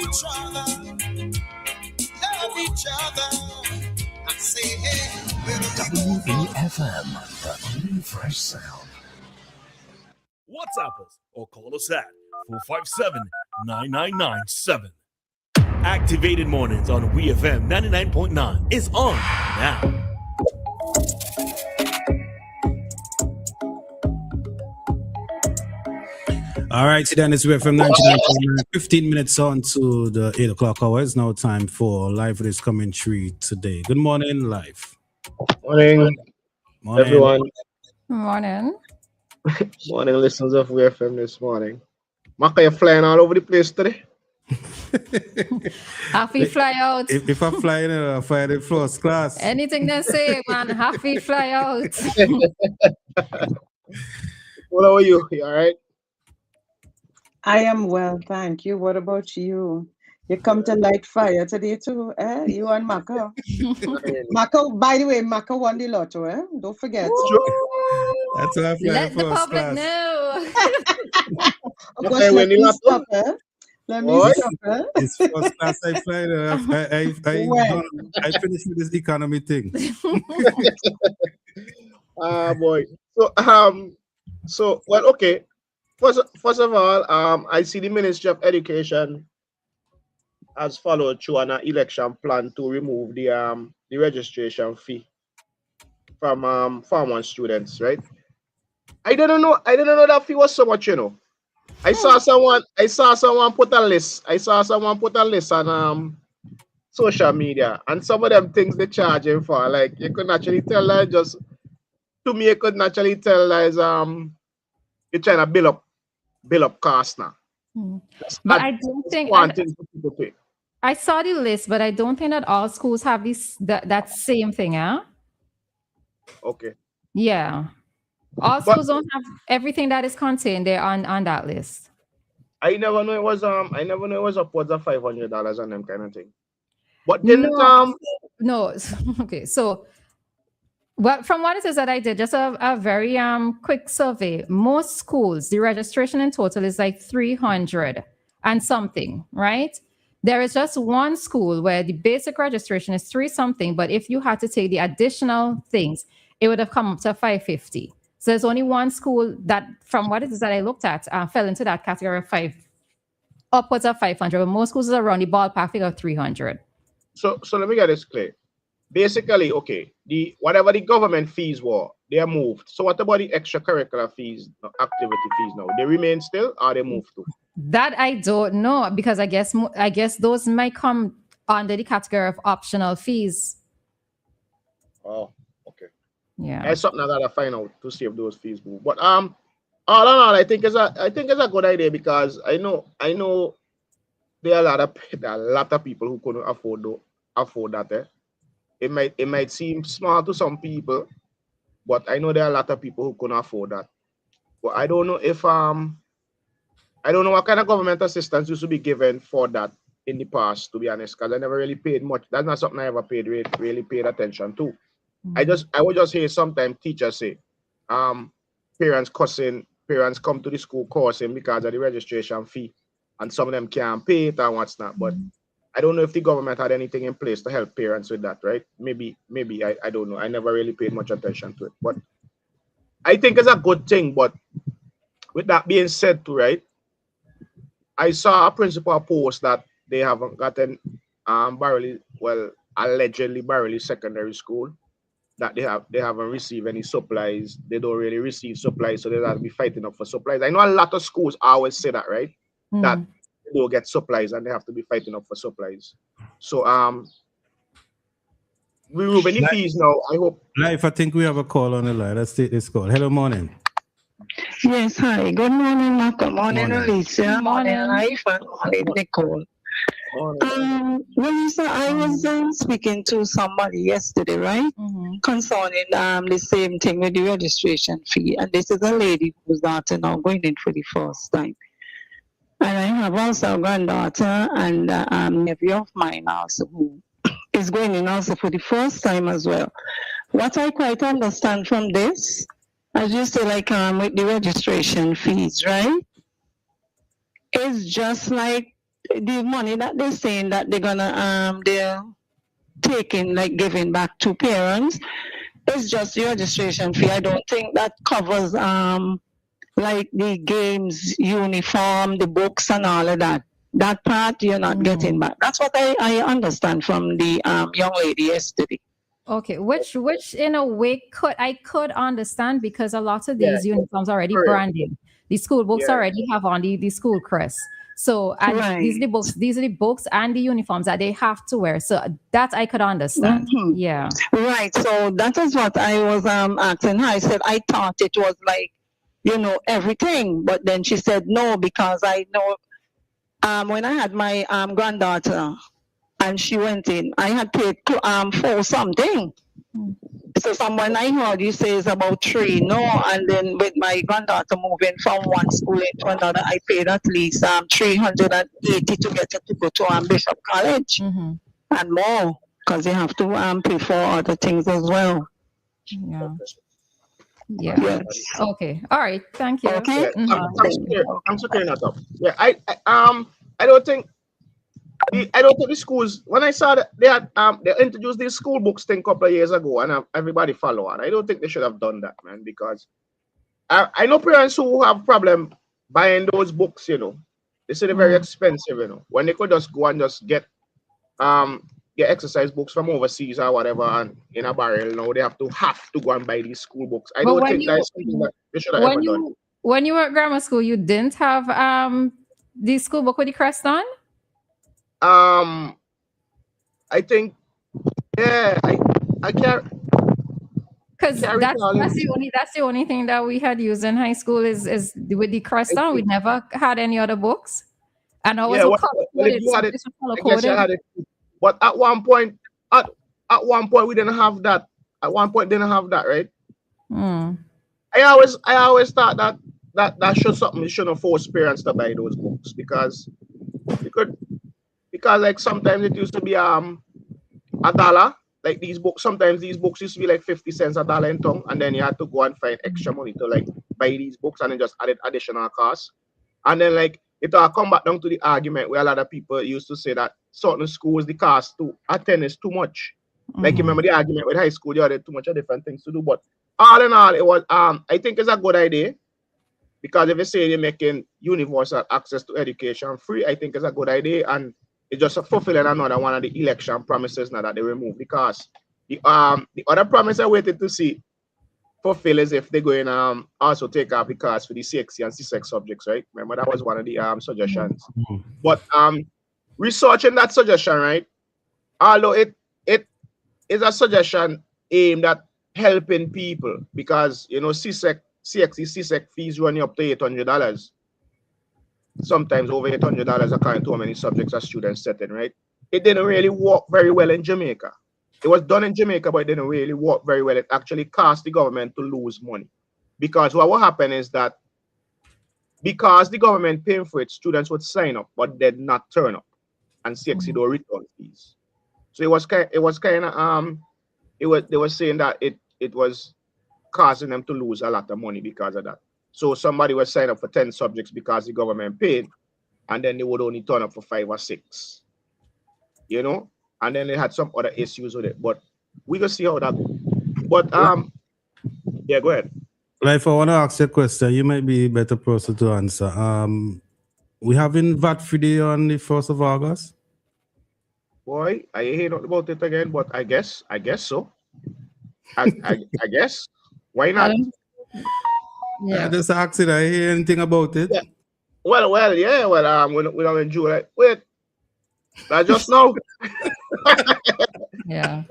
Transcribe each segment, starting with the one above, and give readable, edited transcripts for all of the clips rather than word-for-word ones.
each other, love each other. I say, hey, WEFM, the new fresh sound. WhatsApp us or call us at 457-9997. Activated Mornings on WEFM 99.9 is on now. All right, so then it's WEFM 99.9, 15 minutes on to the 8 o'clock hour. It's now time for Live with this commentary today. Good morning, Live. Morning, everyone. Morning. Morning, listeners of WEFM this morning. Maka, you're flying all over the place today? Happy fly out. If I fly in, I fly in first class. Anything they say, man, happy fly out. What are you? You all right? I am well, thank you. What about you? You come to light fire today too, eh? You and Maka. Maka, by the way, Maka won the lotto, eh? Don't forget. That's why I fly Let the first public class. know. Okay, when you Stop, eh? Let me stop, eh? It's first class I fly. I finished with this economy thing. Boy. So well, okay. First of all, I see the Ministry of Education has followed through an election plan to remove the registration fee from Form 1 students, right? I didn't know that fee was so much, you know. I saw someone put a list. On social media, and some of them things they charging for, like you could actually tell that you could actually tell that you're trying to build up cost now. But I don't think I saw the list, but I don't think that all schools have that same thing, huh? Okay. Yeah. All schools don't have everything that is contained there on that list. I never know it was upwards of $500 on them kind of thing. But didn't no. Okay, so from what it is that I did, just a very quick survey. Most schools, the registration in total is like 300 and something, right? There is just one school where the basic registration is 3 something, but if you had to take the additional things, it would have come up to 550. So there's only one school that, from what it is that I looked at, fell into that category of upwards of 500. But most schools are around the ballpark figure of 300. So let me get this clear. Basically, okay, whatever the government fees were, they are moved. So what about the extracurricular fees, activity fees now? They remain still, or they moved to? That I don't know, because I guess those might come under the category of optional fees. Oh, okay. Yeah. That's something I gotta find out to see if those fees move. But all in all, I think it's a good idea, because I know there are a lot of people who couldn't afford that. Eh? It might seem small to some people, but I know there are a lot of people who couldn't afford that. But I don't know if I don't know what kind of government assistance used to be given for that in the past, to be honest, because I never really paid much. That's not something I ever really paid attention to. Mm-hmm. I would just hear sometimes teachers say, parents come to the school cursing because of the registration fee, and some of them can't pay it and what's not. But I don't know if the government had anything in place to help parents with that, right? Maybe I don't know. I never really paid much attention to it, but I think it's a good thing. But with that being said too, right? I saw a principal post that they haven't gotten allegedly Barely Secondary School, that they haven't received any supplies. They don't really receive supplies, so they have to be fighting up for supplies. I know a lot of schools always say that, right? That they don't get supplies and they have to be fighting up for supplies. So we remove any fees now. I hope. Life, I think we have a call on the line. Let's take this call. Hello, morning. Yes, hi. Good morning, Maka. Morning, Alicia. Morning, Life. And morning, Nicole. Roleza, I was speaking to somebody yesterday, right? Concerning the same thing with the registration fee. And this is a lady who's daughter now going in for the first time. And I have also a granddaughter and a nephew of mine also who is going in also for the first time as well. What I quite understand from this, as you say, like with the registration fees, right? It's just like the money that they're saying that they're taking, like giving back to parents, is just the registration fee. I don't think that covers like the games, uniform, the books, and all of that. That part you're not getting back. That's what I understand from the young lady yesterday. Okay, which in a way I could understand, because a lot of these uniforms already branded. The school books already have on the school crest. So and these are the books and the uniforms that they have to wear. So that I could understand. Yeah. Right. So that is what I was asking her. I said I thought it was like, everything, but then she said no, because I know when I had my granddaughter and she went in, I had paid for something. So someone I heard you say is about 3, no, and then with my granddaughter moving from one school into another, I paid at least 380 to get her to go to Bishop College and more, because you have to pay for other things as well. Yeah. Yeah. Yes. Okay. All right. Thank you. Okay. I'm so clearing that up. Yeah. I don't think the schools, when I saw that they introduced these school books thing a couple of years ago, and everybody follow on. I don't think they should have done that, man, because I know parents who have problem buying those books. They say they're very expensive. When they could just go and just get exercise books from overseas or whatever, and in a barrel. Now they have to go and buy these school books. I don't think that's something that they should have ever done. When you were at grammar school, you didn't have the school book with the crest on? I think, I can't. Because that's the only thing that we had used in high school is with the crest on. We never had any other books. And I was had it. But at one point we didn't have that. At one point didn't have that, right? I always thought that should something you shouldn't force parents to buy those books, because like sometimes it used to be $1. Like these books, sometimes these books used to be like 50 cents, $1 in tongue, and then you had to go and find extra money to like buy these books, and then just added additional costs. And then like it all come back down to the argument where a lot of people used to say that certain schools the cost to attend is too much. Like you remember the argument with high school, you had too much of different things to do. But all in all, it was I think it's a good idea, because if you say you're making universal access to education free, I think it's a good idea, and it's just fulfilling another one of the election promises now that they remove. Because the other promise I waited to see fulfill is if they're going to also take out the cost for the CXC and CSEC subjects, right? Remember that was one of the suggestions. But researching that suggestion, right? Although it is a suggestion aimed at helping people, because CSEC, CXC fees running up to $800. Sometimes over $800 according to how many subjects a student set in, right? It didn't really work very well in Jamaica. It was done in Jamaica, but it didn't really work very well. It actually cost the government to lose money. Because what will happen is that because the government paying for it, students would sign up, but did not turn up, and CXC don't return fees. So they were saying that it was causing them to lose a lot of money because of that. So somebody would sign up for 10 subjects because the government paid, and then they would only turn up for 5 or 6. And then they had some other issues with it. But we will see how that goes. But yeah, go ahead. Like, I want to ask you a question. You might be a better person to answer. We having VAT free day on the 1st of August? Boy, I hear not about it again, but I guess so. I guess. Why not? Yeah. I just asked it. I hear anything about it? Yeah. Well, yeah. Well, we don't enjoy it. Wait. I just know. Yeah.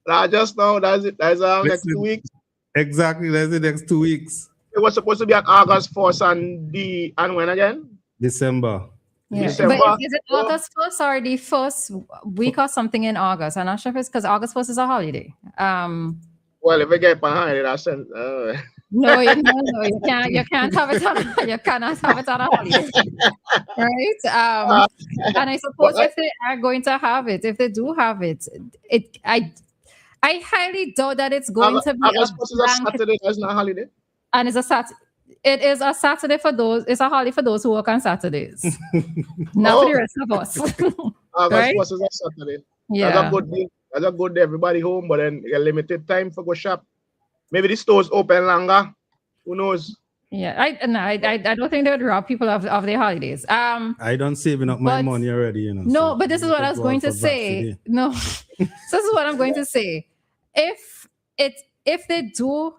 I just know. That's it. That's next 2 weeks. Exactly. That's the next 2 weeks. It was supposed to be on August 1st and when again? December. Yeah. December. But is it August 1st or the first week or something in August? I'm not sure if it's because August 1st is a holiday. Well, if we get behind it, I said. No, you can't. You can't have it on. You cannot have it on a holiday, right? And I suppose if they are going to have it, if they do have it, I highly doubt that it's going to be a Saturday. That's not a holiday. And it's a Saturday. it is a Saturday for those. It's a holiday for those who work on Saturdays. Not for the rest of us. August 1st is a Saturday. Yeah. That's a good day. That's a good day. Everybody home, but then a limited time for go shop. Maybe the stores open longer. Who knows? Yeah, I don't think they would rob people of their holidays. I don't saving up my money already, you know. No, so but this is what I was going to say. No, so this is what I'm going to say. If they do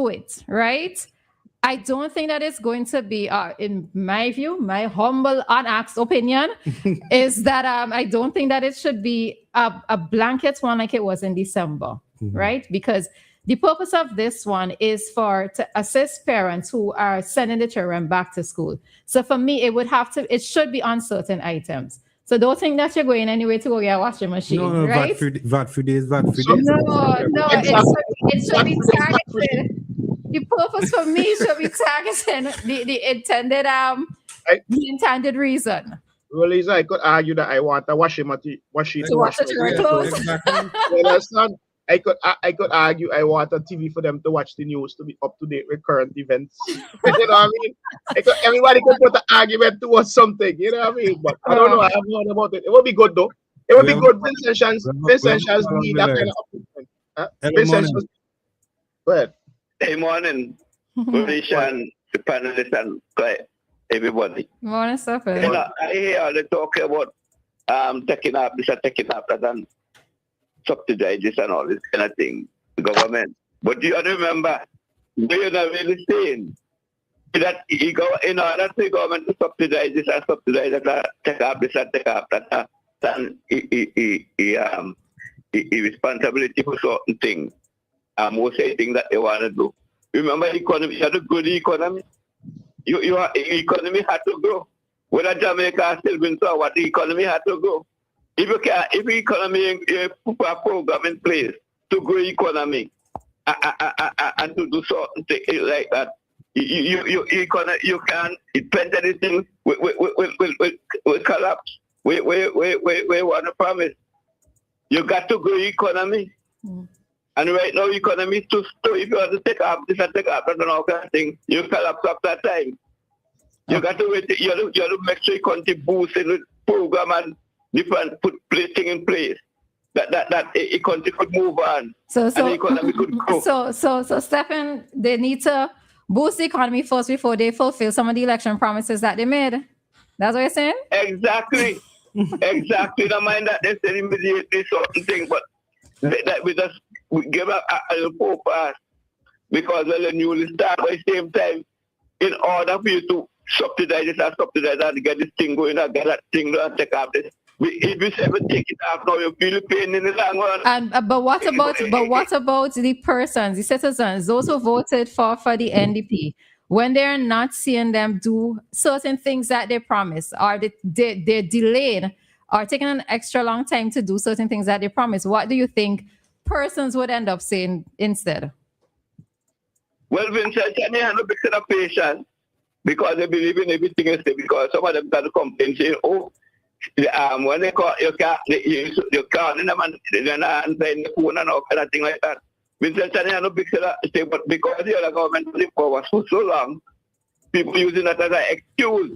it, right? I don't think that it's going to be, in my view, my humble, unasked opinion, is that I don't think that it should be a blanket one like it was in December, right? Because the purpose of this one is to assist parents who are sending the children back to school. So for me, it should be on certain items. So don't think that you're going anywhere to go get a washing machine, right? VAT free days. No, it should be targeted. The purpose for me should be targeting the intended reason. Roleza, I could argue that I want a washing machine to wash my clothes. Exactly. You understand? I could argue I want a TV for them to watch the news to be up to date with current events. You know what I mean? Everybody could put an argument towards something. You know what I mean? But I don't know. I haven't heard about it. It would be good though. It would be good. Vincent Shans need that kind of upliftment. Go ahead. Hey, morning, Mauritian, the panelists and everybody. Morning, Stephen. You know, I hear they talk about taking up this and taking up that and subsidize this and all this kind of thing, the government. But you remember, they're not really saying that in order for the government to subsidize this and subsidize that, take up this and take up that, and responsibility for certain things. Most things that they want to do. Remember, economy, you have to grow the economy. Your economy had to grow. Whether Jamaica still been so, what the economy had to grow. If the economy, you put a program in place to grow economy and to do certain things like that, you can depend anything will collapse. We want to promise. You got to grow economy. And right now, economy is too slow. If you want to take up this and take up that and all kind of thing, you collapse after time. You got to wait. You have to make sure you continue boosting the program and different put things in place. That economy could move on. And the economy could grow. So Stephen, they need to boost the economy first before they fulfill some of the election promises that they made. That's what you're saying? Exactly. Exactly. Don't mind that they said immediately certain thing, but that we give a little pass because when you start at the same time, in order for you to subsidize this and subsidize that, to get this thing going and get that thing and take off this. If you ever take it off now, you feel the pain in the long run. But what about the persons, the citizens, those who voted for the NDP, when they're not seeing them do certain things that they promised, or they're delayed or taking an extra long time to do certain things that they promised? What do you think persons would end up saying instead? Well, Vincent, I have a bit of patience because they believe in everything else. Because some of them got to complain saying, "Oh, when they call you can't in them and saying the phone and all kind of thing like that." Vincent, I have a big say, but because the other government was in power for so long, people using that as an excuse,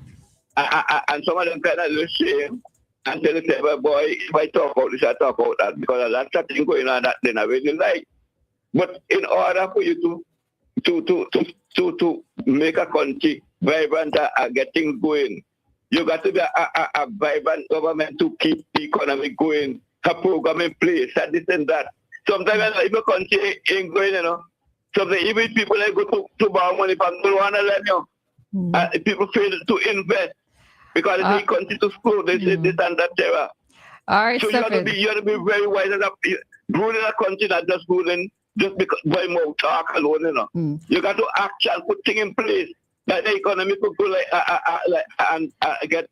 and some of them kind of shame. And tell the well, boy, if I talk about this, I talk about that, because that's something going on that they never really like. But in order for you to make a country vibrant and get things going, you got to be a vibrant government to keep the economy going, a program in place, and this and that. Sometimes if a country ain't going, sometimes even people that go to borrow money from don't want to lend you. People fail to invest. Because they continue to screw this and that terror. All right, so you have to be very wise as ruling a country, not just ruling just because by more talk alone. You got to act and put things in place that the economy could go and get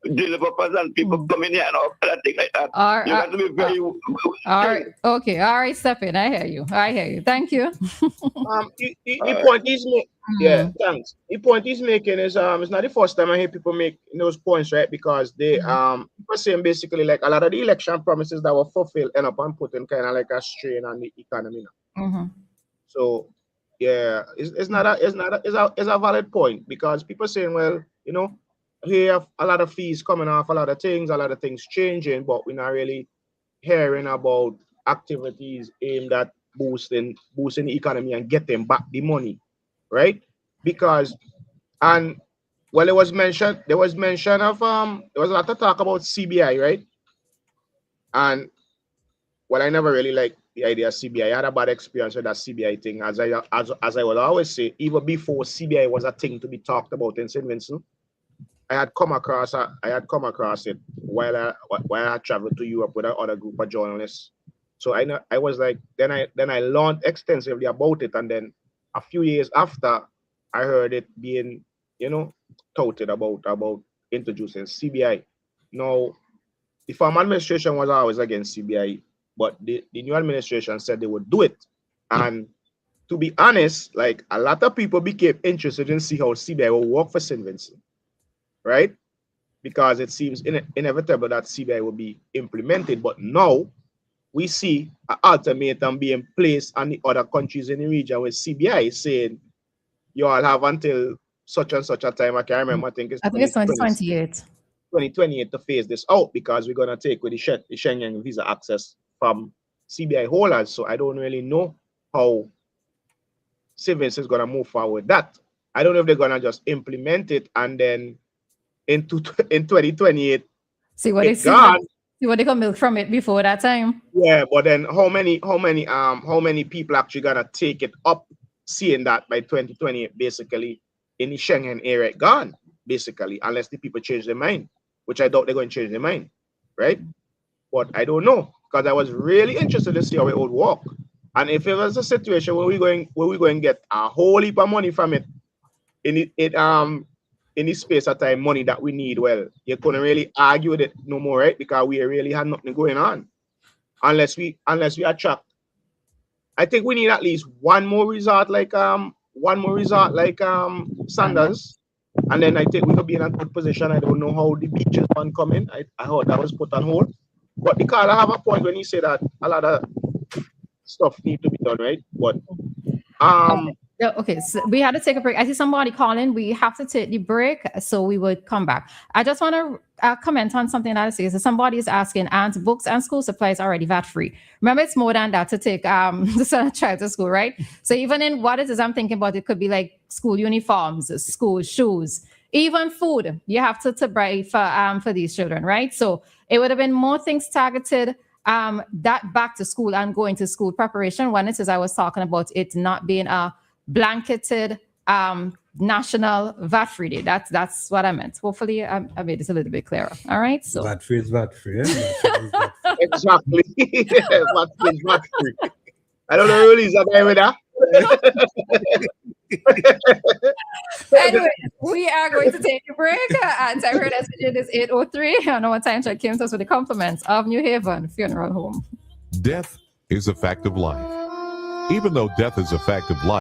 developers and people coming here and all that thing like that. You got to be very. All right, okay, all right, Stephen, I hear you. Thank you. The point he's making, thanks. The point he's making is it's not the first time I hear people make those points, right? Because they people saying basically like a lot of the election promises that were fulfilled end up and putting kind of like a strain on the economy now. So Yeah, it's not it's a valid point, because people saying, well, you know, we have a lot of fees coming off, a lot of things changing, but we're not really hearing about activities aimed at boosting the economy and getting back the money, right? Because and well, there was mention of there was a lot of talk about CBI, right? And well, I never really liked the idea of CBI. I had a bad experience with that CBI thing, as I would always say, even before CBI was a thing to be talked about in St. Vincent. I had come across it while I traveled to Europe with another group of journalists. So I was like, then I learned extensively about it, and then a few years after, I heard it being, you know, touted about introducing CBI. Now, the former administration was always against CBI, but the new administration said they would do it. And to be honest, like, a lot of people became interested in see how CBI will work for St. Vincent, right? Because it seems inevitable that CBI will be implemented. But now we see an ultimatum being placed on the other countries in the region with CBI saying, you all have until such and such a time. I can't remember. I think it's 2028. 2028 to phase this out, because we're going to take with the Schengen visa access from CBI holders. So I don't really know how St. Vincent is going to move forward with that. I don't know if they're going to just implement it and then in 2028 see what they can milk from it before that time. Yeah, but then how many people actually gonna take it up, seeing that by 2028 basically in the Schengen area gone, basically, unless the people change their mind, which I doubt they're going to change their mind, right? But I don't know, because I was really interested to see how it would work. And if it was a situation where we're going to get a whole heap of money from it in the space of time, money that we need, well, you couldn't really argue with it no more, right? Because we really had nothing going on. Unless we attract. I think we need at least one more resort like Sanders. And then I think we could be in a good position. I don't know how the beaches one come in. I heard that was put on hold. But the Carla have a point when he said that a lot of stuff need to be done, right? But okay, so we had to take a break. I see somebody calling. We have to take the break, so we would come back. I just want to comment on something that I say. So somebody is asking, and books and school supplies are already VAT-free. Remember, it's more than that to take to send a child to school, right? So even in what it is I'm thinking about, it could be like school uniforms, school shoes, even food. You have to buy for these children, right? So it would have been more things targeted that back to school and going to school preparation. When it is I was talking about it not being a blanketed national VAT-free day. That's what I meant. Hopefully I made this a little bit clearer. All right. So VAT-free is VAT-free. Exactly. VAT-free is VAT-free. I don't know who is that with that. Anyway, we are going to take a break. And time for SPG is 8:03. I know what time check came to us with the compliments of New Haven Funeral Home. Death is a fact of life. Even though death is a fact of life,